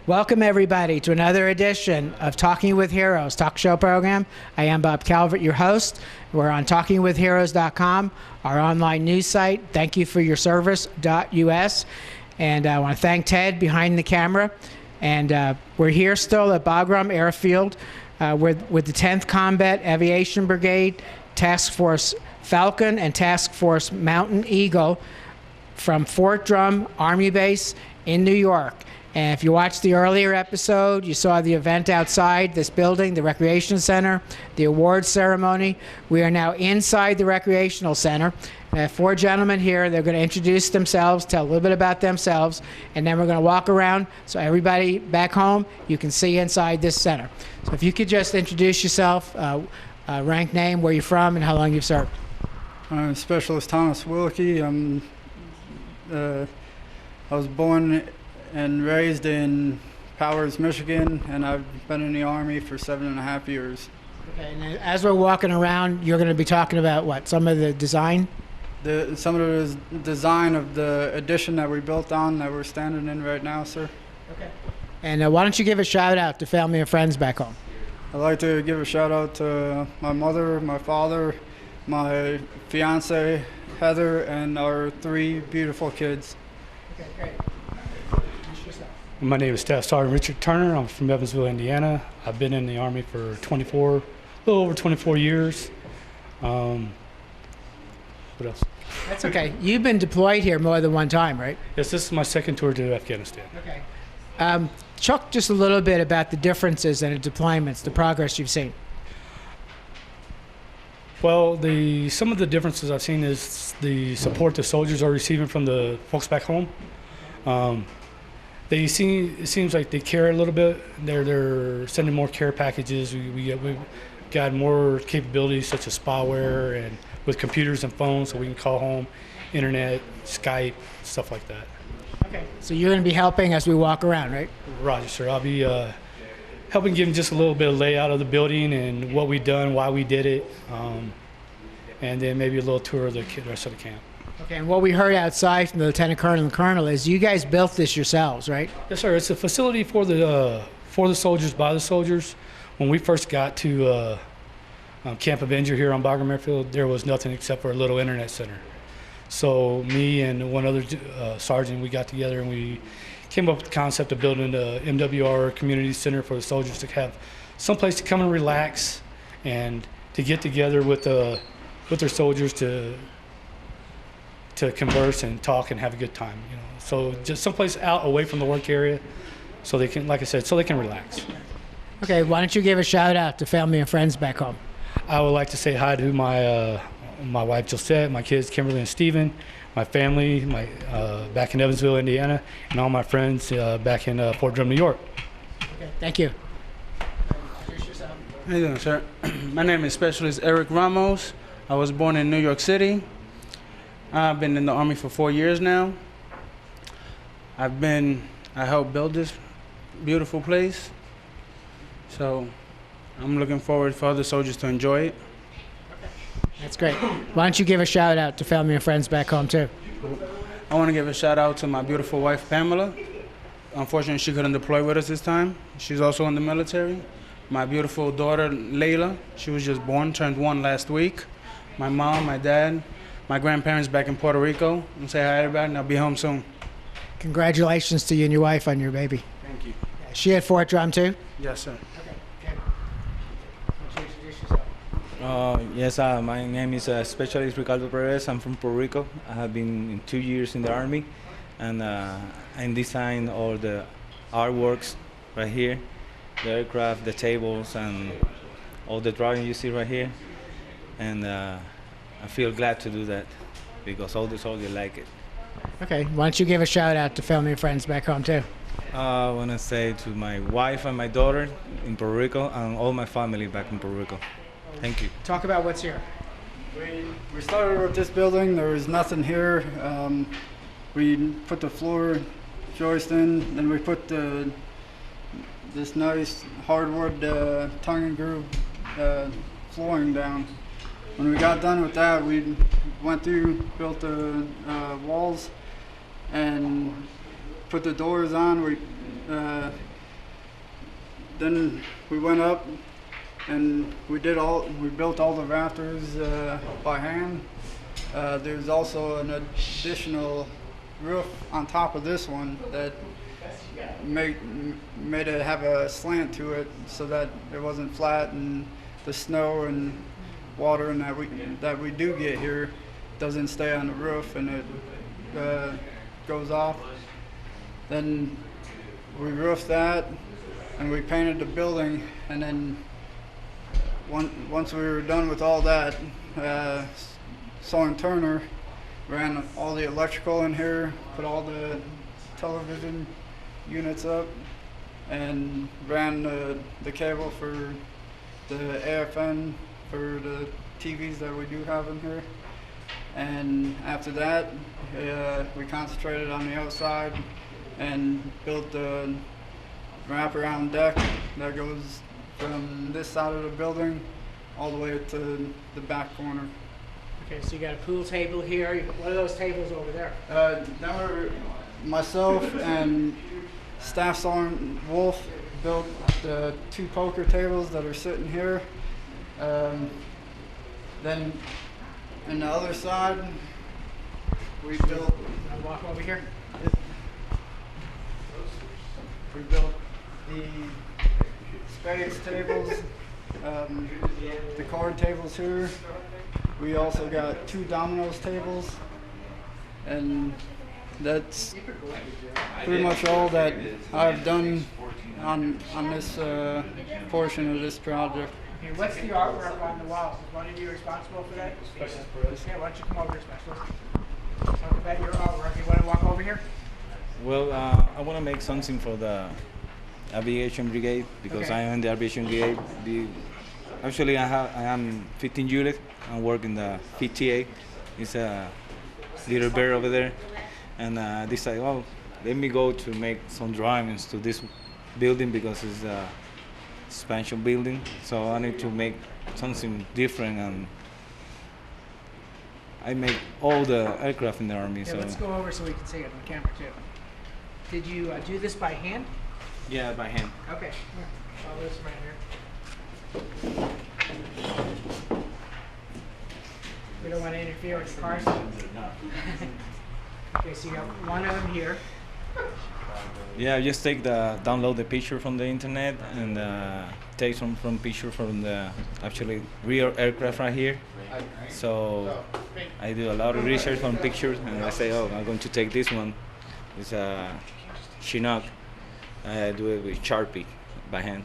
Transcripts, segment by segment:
Welcome everybody to another edition of Talking with Heroes talk show program. I am Bob Calvert, your host. We're on talkingwithheroes.com, our online news site. Thank you for your service.us. And I want to thank Ted behind the camera. And we're here still at Bagram Airfield with the 10th Combat Aviation Brigade, Task Force Falcon and Task Force Mountain Eagle from Fort Drum Army Base in New York. And if you watched the earlier episode, you saw the event outside this building, the Recreation Center, the awards ceremony. We are now inside the Recreational Center. We have four gentlemen here. They're going to introduce themselves, tell a little bit about themselves, and then we're going to walk around so everybody back home, you can see inside this center. So if you could just introduce yourself, rank, name, where you're from, and how long you've served. I'm Specialist Thomas Wilkey. I was born and raised in Powers, Michigan, and I've been in the Army for 7.5 years. Okay, and as we're walking around, you're going to be talking about what? Some of the design? Some of the design of the addition that we built on that we're standing in right now, sir. Okay. And why don't you give a shout out to family and friends back home? I'd like to give a shout out to my mother, my father, my fiance, Heather, and our 3 beautiful kids. Okay, great. My name is Staff Sergeant Richard Turner. I'm from Evansville, Indiana. I've been in the Army for a little over 24 years. What else? That's okay. You've been deployed here more than one time, right? Yes, this is my second tour to Afghanistan. Okay. Talk just a little bit about the differences in the deployments, the progress you've seen. Well, some of the differences I've seen is the support the soldiers are receiving from the folks back home. It seems like they care a little bit. They're sending more care packages. We've got more capabilities such as spyware and with computers and phones, so we can call home, internet, Skype, stuff like that. Okay. So you're going to be helping as we walk around, right? Roger, sir. I'll be helping give them just a little bit of layout of the building and what we've done, why we did it, and then maybe a little tour of the rest of the camp. Okay, and what we heard outside from the Lieutenant Colonel and Colonel is you guys built this yourselves, right? Yes, sir. It's a facility for the soldiers, by the soldiers. When we first got to Camp Avenger here on Bagram Airfield, there was nothing except for a little internet center. So me and one other sergeant, we got together and we came up with the concept of building the MWR Community Center for the soldiers to have some place to come and relax and to get together with their soldiers to converse and talk and have a good time, you know. So just someplace out away from the work area so they can, like I said, so they can relax. Okay, why don't you give a shout out to family and friends back home? I would like to say hi to my wife Josette, my kids Kimberly and Steven, my family, back in Evansville, Indiana, and all my friends back in Fort Drum, New York. Okay, thank you. How you doing, sir? My name is Specialist Eric Ramos. I was born in New York City. I've been in the Army for 4 years now. I helped build this beautiful place. So I'm looking forward for other soldiers to enjoy it. That's great. Why don't you give a shout out to family and friends back home too? I want to give a shout out to my beautiful wife, Pamela. Unfortunately, she couldn't deploy with us this time. She's also in the military. My beautiful daughter, Layla, she was just born, turned 1 last week. My mom, my dad, my grandparents back in Puerto Rico. And say hi to everybody, and I'll be home soon. Congratulations to you and your wife on your baby. Thank you. She at Fort Drum too? Yes, sir. Yes, my name is Specialist Ricardo Perez. I'm from Puerto Rico. I have been 2 years in the Army, and I design all the artworks right here, the aircraft, the tables, and all the drawing you see right here. And I feel glad to do that because all the soldiers like it. Okay, why don't you give a shout out to family and friends back home too? I want to say to my wife and my daughter in Puerto Rico and all my family back in Puerto Rico. Thank you. Talk about what's here. We started with this building. There was nothing here. We put the floor joist in, then we put this nice hardwood tongue and groove flooring down. When we got done with that, we went through, built the walls, and put the doors on. We then we went up and we built all the rafters by hand. There's also an additional roof on top of this one that made it have a slant to it so that it wasn't flat, and the snow and water and that we do get here doesn't stay on the roof and it goes off. Then we roofed that and we painted the building, and then once we were done with all that, Turner ran all the electrical in here, put all the television units up, and ran the cable for the AFN for the TVs that we do have in here. And after that, we concentrated on the outside and built the wraparound deck that goes from this side of the building all the way to the back corner. Okay, so you got a pool table here. What are those tables over there? Myself and Staff Sergeant Wolf built the 2 poker tables that are sitting here. Then on the other side, we built. Walk over here. We built the spades tables, the card tables here. We also got 2 dominoes tables, and that's pretty much all that I've done on this portion of this project. Okay, what's the artwork on the walls? Is one of you responsible for that? Yeah, why don't you come over here, Specialist? Talk about your artwork. You want to walk over here? Well, I want to make something for the Aviation Brigade because Okay. I am in the Aviation Brigade. Actually, I am 15 unit. I work in the PTA. It's a little bear over there. And I decided, well, let me go to make some drawings to this building because it's a expansion building. So I need to make something different, and I make all the aircraft in the Army. Yeah, so let's go over so we can see it on the camera too. Did you do this by hand? yeah, by hand. Okay. Here. I'll list them right here. We don't want to interfere with the cars. Okay, so you got one of them here. Yeah, just download the picture from the internet and take some picture from the actually real aircraft right here. So I do a lot of research on pictures, and I say, oh, I'm going to take this one. It's a Chinook. I do it with Sharpie by hand.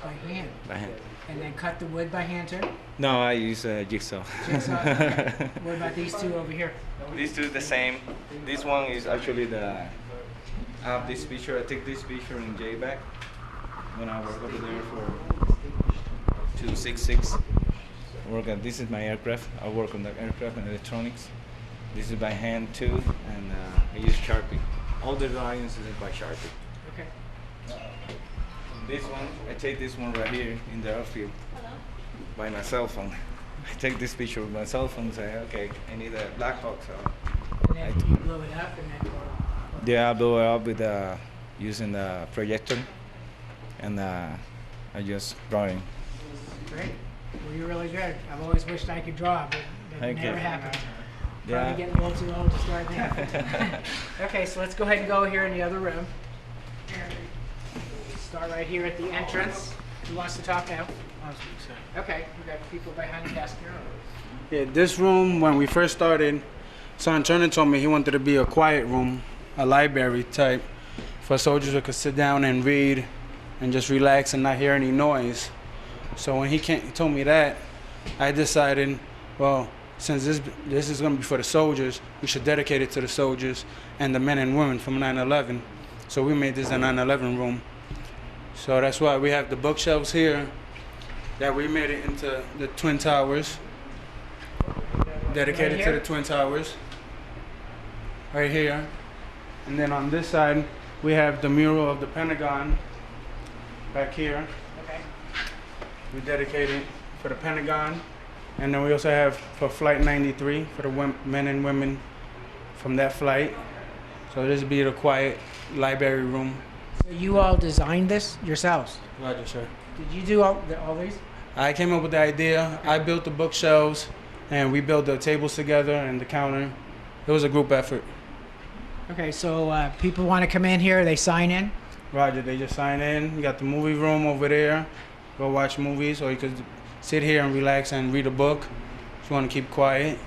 By hand. By hand. And then cut the wood by hand too? No, I use jigsaw. Jigsaw? Okay. What about these 2 over here? These two the same. This one is actually I have this picture. I take this picture in JBack when I work over there for 266. This is my aircraft. I work on the aircraft and electronics. This is by hand too, and I use Sharpie. All the drawings is by Sharpie. Okay. This one, I take this one right here in the airfield by my cell phone. I take this picture with my cell phone and say, okay, I need a Black Hawk. So And then you blow it up and then yeah, I blow it up with using the projector, and I just drawing. Great. Well, you're really good. I've always wished I could draw, but it Thank never you. happened. Yeah. Probably getting a little too old to start now. Okay, so let's go ahead and go here in the other room. Start right here at the entrance. Who wants to talk now? Okay, we got people behind the desk here. Yeah, this room, when we first started, Sergeant Turner told me he wanted to be a quiet room, a library type, for soldiers who could sit down and read and just relax and not hear any noise. So when he told me that, I decided, well, since this is going to be for the soldiers, we should dedicate it to the soldiers and the men and women from 9/11. So we made this a 9/11 room. So that's why we have the bookshelves here that we made it into the Twin Towers, dedicated Right to here? the Twin Towers, right here. And then on this side, we have the mural of the Pentagon back here. Okay. We dedicated for the Pentagon. And then we also have for Flight 93 for the men and women from that flight. So this would be the quiet library room So you all designed this yourselves? Roger, sir. Did you do all these? I came up with the idea. I built the bookshelves, and we built the tables together and the counter. It was a group effort. Okay, so people want to come in here, they sign in? Roger, they just sign in. You got the movie room over there. Go watch movies, or you could sit here and relax and read a book if you want to keep quiet.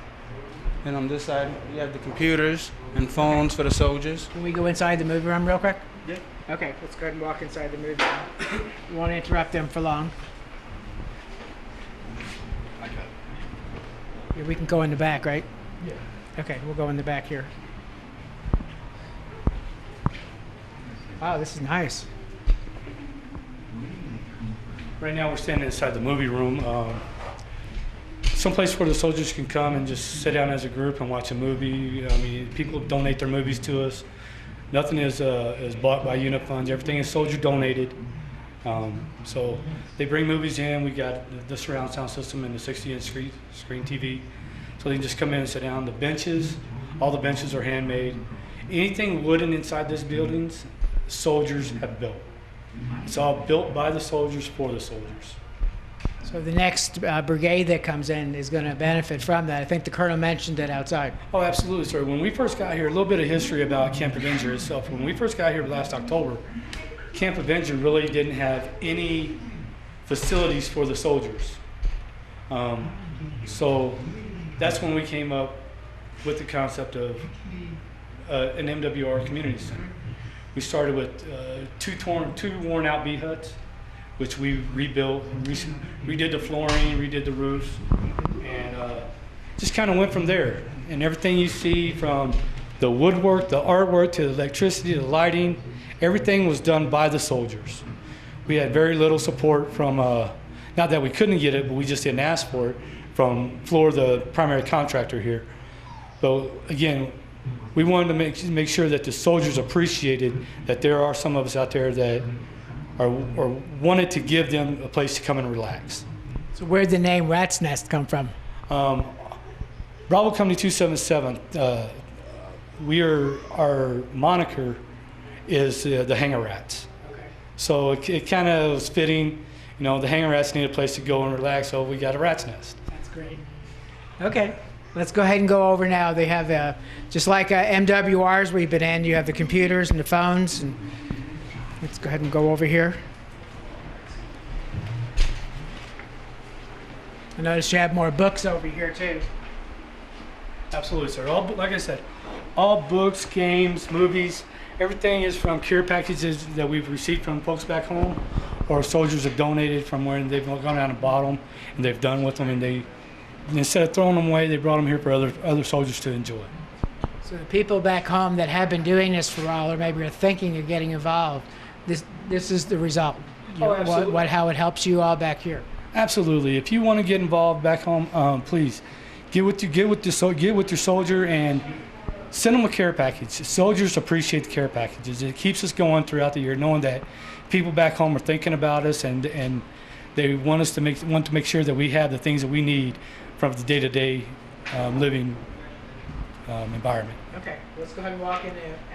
And on this side, you have the computers and phones for the soldiers. Can we go inside the movie room real quick? Yeah. Okay, let's go ahead and walk inside the movie room. You won't interrupt them for long. Here, we can go in the back, right? Yeah. Okay, we'll go in the back here. Wow, this is nice. Right now we're standing inside the movie room. Someplace where the soldiers can come and just sit down as a group and watch a movie. I mean, people donate their movies to us. Nothing is bought by unit funds. Everything is soldier donated. So they bring movies in. We got the surround sound system and the 60-inch screen TV. So they can just come in and sit down. The benches, all the benches are handmade. Anything wooden inside this buildings, soldiers have built. It's all built by the soldiers for the soldiers. So the next brigade that comes in is going to benefit from that. I think the colonel mentioned it outside. Oh, absolutely, sir. When we first got here, a little bit of history about Camp Avenger itself. When we first got here last October, Camp Avenger really didn't have any facilities for the soldiers. So that's when we came up with the concept of an MWR community center. We started with two worn out B huts, which we rebuilt, redid the flooring, redid the roofs, and just kind of went from there. And everything you see, from the woodwork, the artwork, to the electricity, the lighting, everything was done by the soldiers. We had very little support from, not that we couldn't get it, but we just didn't ask for it, from Floor, the primary contractor here. But again, we wanted to make sure that the soldiers appreciated that there are some of us out there that or wanted to give them a place to come and relax. So where'd the name Rat's Nest come from? Bravo Company 277, our moniker is the Hangar Rats. Okay. So it kind of was fitting, you know, the Hangar Rats need a place to go and relax, so we got a Rat's Nest. That's great. Okay, let's go ahead and go over now. They have, just like MWRs we've been in, you have the computers and the phones. And let's go ahead and go over here. I noticed you have more books over here too. Absolutely, sir. Like I said, all books, games, movies, everything is from care packages that we've received from folks back home, or soldiers have donated from where they've gone out and bought them, and they've done with them, and instead of throwing them away, they brought them here for other soldiers to enjoy. So the people back home that have been doing this for a while, or maybe are thinking of getting involved, this is the result. Absolutely. How it helps you all back here. Absolutely. If you want to get involved back home, please get with your soldier and send them a care package. Soldiers appreciate the care packages. It keeps us going throughout the year, knowing that people back home are thinking about us, and they want to make sure that we have the things that we need from the day-to-day living environment. Okay, let's go ahead and walk in the